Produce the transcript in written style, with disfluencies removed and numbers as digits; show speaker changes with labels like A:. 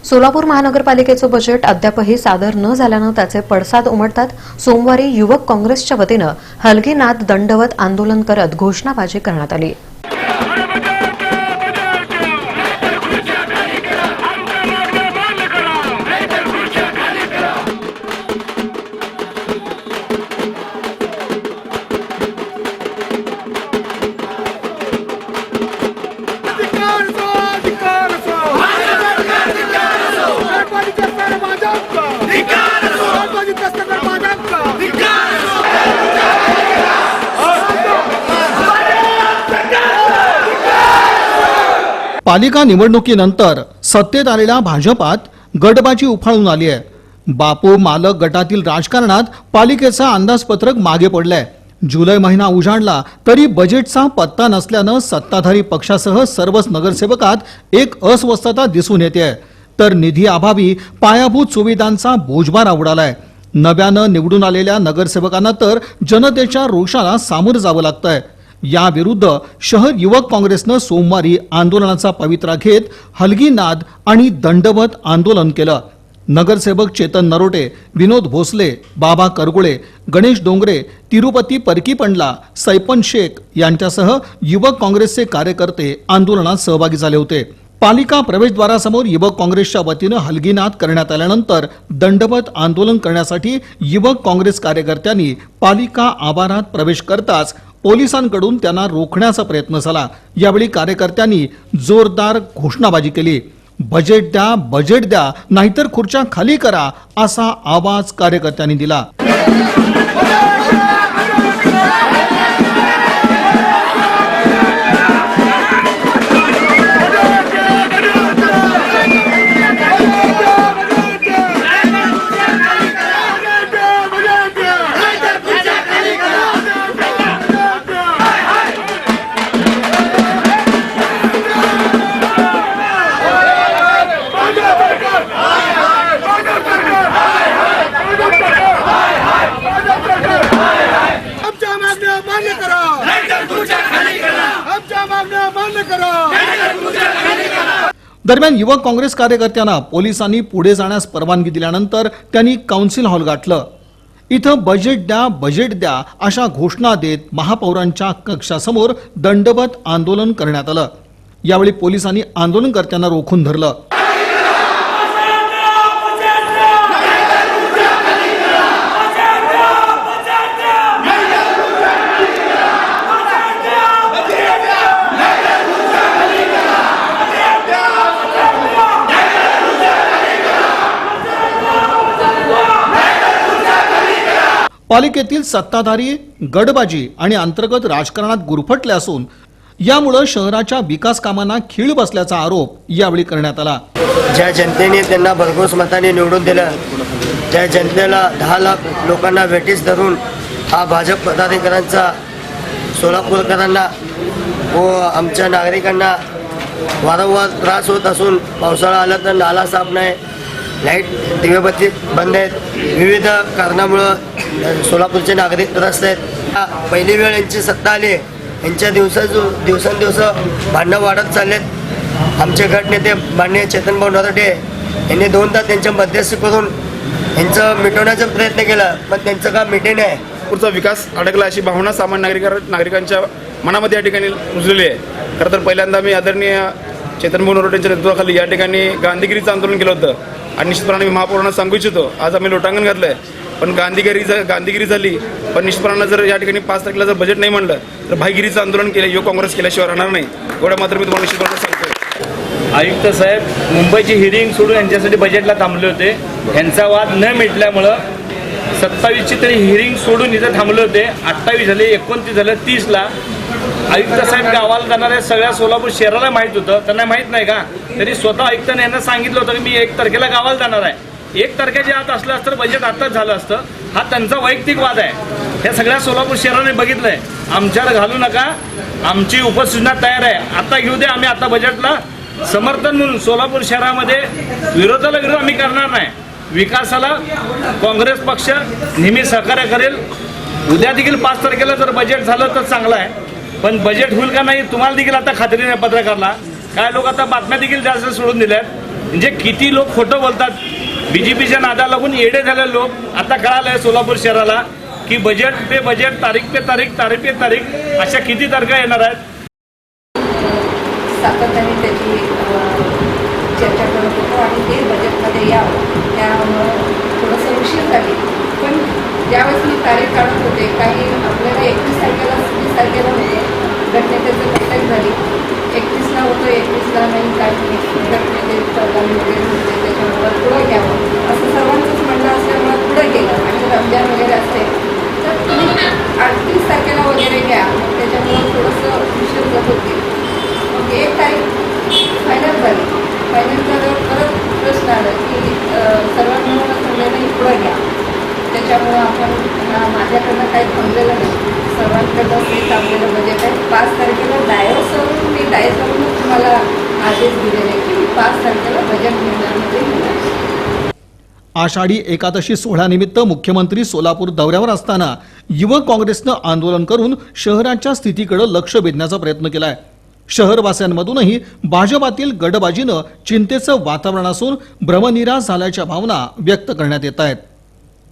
A: सोलापूर महानगरपालिकेचं बजेट अद्यापही सादर न झाल्यानं त्याचे पडसाद उमटतात। सोमवारी युवक काँग्रेसच्या वतीनं हलगी नाद दंडवत आंदोलन करत घोषणाबाजी करण्यात आली।
B: पालिका निवडणुकीनंतर सत्तेत आलेल्या भाजपात गटबाजी उफाळून आली आहे। बापू मालक गटातील राजकारणात पालिकेचं अंदाजपत्रक मागे पडलंय। जुलै महिना उजाडला तरी बजेटचा पत्ता नसल्यानं सत्ताधारी पक्षासह सर्वच नगरसेवकात एक अस्वस्थता दिसून येते। तर निधी अभावी पायाभूत सुविधांचा बोजबारा उडालाय। नव्यानं निवडून आलेल्या नगरसेवकांना तर जनतेच्या रोषाला सामोरं जावं लागतंय। या विरुद्ध शहर युवक काँग्रेसनं सोमवारी आंदोलनाचा पवित्रा घेत हलगी नाद आणि दंडवत आंदोलन केलं। नगरसेवक चेतन नरोटे, विनोद भोसले, बाबा करगुळे, गणेश डोंगरे, तिरुपती परकीपंडला, सैपन शेख यांच्यासह युवक काँग्रेसचे कार्यकर्ते आंदोलनात सहभागी झाले होते। पालिका प्रवेशद्वारासमोर युवक काँग्रेसच्या वतीनं हलगीनाद करण्यात आल्यानंतर दंडवत आंदोलन करण्यासाठी युवक काँग्रेस कार्यकर्त्यांनी पालिका आवारात प्रवेश करताच पोलिसांकडून त्यांना रोखण्याचा प्रयत्न झाला। यावेळी कार्यकर्त्यांनी जोरदार घोषणाबाजी केली। बजेट द्या नाहीतर खुर्च्या खाली करा असा आवाज कार्यकर्त्यांनी दिला। दरम्यान युवक काँग्रेस कार्यकर्त्यांना पोलिसांनी पुढे जाण्यास परवानगी दिल्यानंतर त्यांनी काउन्सिल हॉल गाठलं। इथं बजेट द्या अशा घोषणा देत महापौरांच्या कक्षासमोर दंडवत आंदोलन करण्यात आलं। यावेळी पोलिसांनी आंदोलनकर्त्यांना रोखून धरलं। पालिकेतील सत्ताधारी गटबाजी आणि अंतर्गत राजकारणात गुरफटले असून यामुळे शहराच्या विकास कामांना खीळ बसल्याचा आरोप यावेळी करण्यात आला।
C: ज्या जनतेने त्यांना भरघोस मताने निवडून दिलं, ज्या जनतेला 10 लाख लोकांना वेठीस धरून हा भाजप पदाधिकाऱ्यांचा सोलापूरकरांना व आमच्या नागरिकांना वारंवार त्रास होत असून पावसाळा आला तर नाला साफ नाही, लाईट दिवेबत्ती बंद आहेत, विविध कारणामुळं सोलापूरचे नागरिक त्रस्त आहेत। पहिली वेळ यांची सत्ता आली, यांच्या दिवसेंदिवस भांडणं वाढत चाललेत। आमचे गटनेते माननीय चेतनभाऊ नरोटे यांनी 2दा त्यांच्या मध्यस्थी करून यांचं मिटवण्याचा प्रयत्न केला, पण त्यांचं काम मिटे नाही।
D: पुढचा विकास अडकला अशी भावना सामान्य नागरिकांच्या मनामध्ये या ठिकाणी रुजलेली आहे। खरं तर पहिल्यांदा मी आदरणीय चेतनभाऊ नरोटेंच्या नेतृत्वाखाली या ठिकाणी गांधीगिरीचं आंदोलन केलं होतं आणि निश्चितपणाने मी महापौरांना सांगू इच्छितो, आज आम्ही लोटांगण घातलंय पण गांधीगिरी झाली, पण निश्चितपणाने जर या ठिकाणी 5 तारखेला जर बजेट नाही म्हणलं तर भाईगिरीचं आंदोलन केलं युवक काँग्रेस केल्याशिवाय राहणार नाही। एवढं मात्र मी तुम्हाला निश्चितपणे सांगतो।
E: आयुक्त साहेब मुंबईची हिअरिंग सोडून यांच्यासाठी बजेटला थांबले होते। यांचा वाद न मिटल्यामुळं 27ची तरी हिअरिंग सोडून इथं थांबले होते। 28 झाले, 29 झाले, 30ला आयुक्त साहेब गावाला जाणार आहे। सगळ्या सोलापूर शहराला माहीत होतं, त्यांना माहीत नाही का? तरी स्वतः आयुक्तांनी यांना सांगितलं होतं की मी 1 तारखेला गावाला जाणार आहे। 1 तारखेच्या आत असलं असतं बजेट आताच झालं असतं। हा त्यांचा वैयक्तिक वाद आहे, हे सगळ्या सोलापूर शहराने बघितलंय। आमच्याला घालू नका, आमची उपसूचना तयार आहे, आता घेऊ दे। आम्ही आता बजेटला समर्थन म्हणून सोलापूर शहरामध्ये विरोधाला विरोध आम्ही करणार नाही। विकासाला काँग्रेस पक्ष नेहमी सहकार्य करेल। उद्या देखील 5 तारखेला जर बजेट झालं तर चांगलं आहे, पण बजेट होईल का नाही तुम्हाला देखील आता खात्री नाही पत्रकारला। काय लोक आता बातम्या देखील जास्त सोडून दिल्यात। म्हणजे किती लोक खोटं बोलतात. बीजेपीच्या नादाला लागून येडे झाले लोक. आता कळालंय सोलापूर शहराला की बजेट पे बजेट, तारीख पे तारीख, तारीख पे तारीख, अशा किती तारखा येणार आहेत.
F: सातत्याने त्याची चर्चा करत होतो आणि ते बजेटमध्ये यावं त्यामुळं थोडंसं उशीर झाली. पण ज्यावेळेस मी तारीख काढत होते काही आपल्याला 31 तारखेला 30 तारखेला होतं गटनेत्याचं बैठक झाली. 31ला होतं, 31ला नाही काही गटनेते प्रधान वगैरे होते त्याच्यामुळं पुढं घ्यावं असं सर्वांचंच म्हणणं असल्यामुळं पुढं गेलं. आणि रमजान वगैरे असते तर तुम्ही 38 तारखेला वगैरे घ्या. त्याच्यामुळं थोडंसं उशीर जात होते. मग 1 तारीख फायनल झाली. फायनल झाल्यावर परत प्रश्न आला की सर्वात मिळून सगळ्यांना पुढं घ्या. त्याच्यामुळं आपण माझ्याकडनं काही थांबलेलं नाही. सर्वांकडनं ते थांबलेलं बजेट आहे. 5 तारखेला डायसवरून मी डायसवरूनच तुम्हाला आदेश दिलेले की 5 तारखेला बजेट घेण्यामध्ये येणार.
B: आषाढी एकादशी सोहळ्यानिमित्त मुख्यमंत्री सोलापूर दौऱ्यावर असताना युवक काँग्रेसनं आंदोलन करून शहराच्या स्थितीकडे लक्ष वेधण्याचा प्रयत्न केलाय. शहरवासियांमधूनही भाजपातील गटबाजीनं चिंतेचं वातावरण असून भ्रमनिरास झाल्याच्या भावना व्यक्त करण्यात येत आहेत.